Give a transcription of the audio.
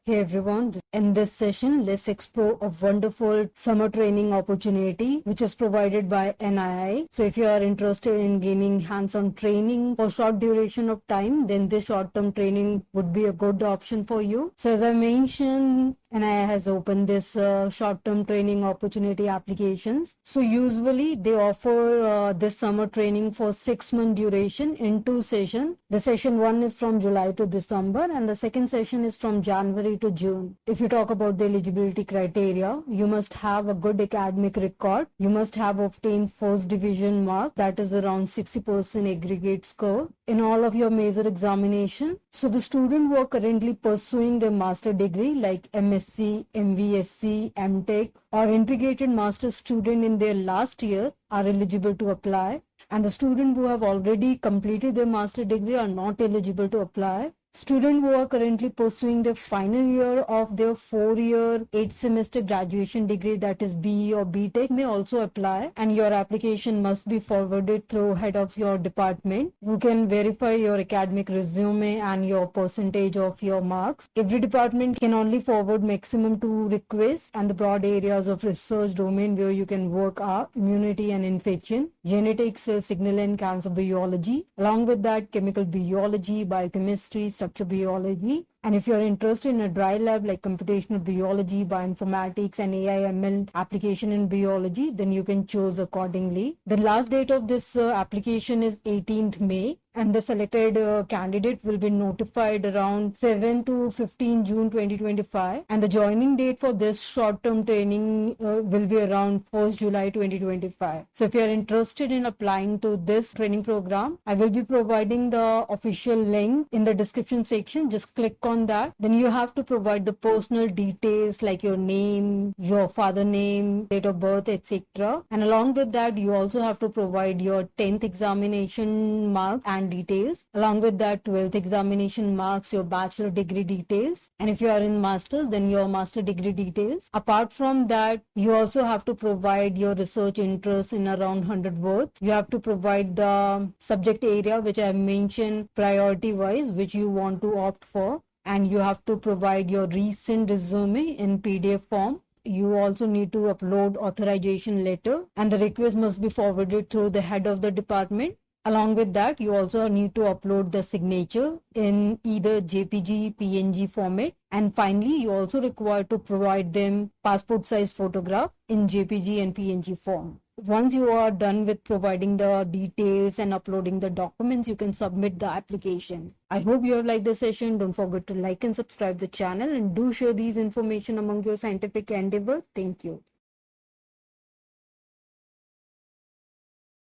Hey everyone, in this session, let's explore a wonderful summer training opportunity which is provided by NII. So if you are interested in gaining hands-on training for short duration of time, then this short-term training would be a good option for you. So as I mentioned, NII has opened this short-term training opportunity applications. So usually they offer this summer training for 6-month duration in 2 sessions. The session 1 is from July to December and the second session is from January to June. If you talk about the eligibility criteria, you must have a good academic record. You must have obtained first division mark, that is around 60% aggregate score in all of your major examination. So the student who are currently pursuing their master degree like MSc, MVSc, MTech or integrated master student in their last year are eligible to apply. And the students who have already completed their master degree are not eligible to apply. Students who are currently pursuing the final year of their 4-year, 8-semester graduation degree, that is BE or BTech, may also apply, and your application must be forwarded through head of your department, who can verify your academic resume and your percentage of your marks. Every department can only forward maximum 2 requests, and the broad areas of research domain where you can work are immunity and infection, genetics, cell signal and cancer biology. Along with that, chemical biology, biochemistry, structure biology. And if you're interested in a dry lab like computational biology, bioinformatics and AI/ML application in biology, then you can choose accordingly. The last date of this application is 18th May. And the selected candidate will be notified around 7 to 15 June 2025. And the joining date for this short-term training will be around 1st July 2025. So if you are interested in applying to this training program, I will be providing the official link in the description section. Just click on that. Then you have to provide the personal details like your name, your father name, date of birth, etc. And along with that, you also have to provide your 10th examination mark and details. Along with that, 12th examination marks, your bachelor degree details. And if you are in master's, then your master degree details. Apart from that, you also have to provide your research interest in around 100 words. You have to provide the subject area, which I mentioned priority wise, which you want to opt for. And you have to provide your recent resume in PDF form. You also need to upload authorization letter, and the request must be forwarded through the head of the department. Along with that, you also need to upload the signature in either JPG, PNG format. And finally, you also require to provide them passport size photograph in JPG and PNG form. Once you are done with providing the details and uploading the documents, you can submit the application. I hope you have liked the session. Don't forget to like and subscribe the channel and do share these information among your scientific endeavor. Thank you.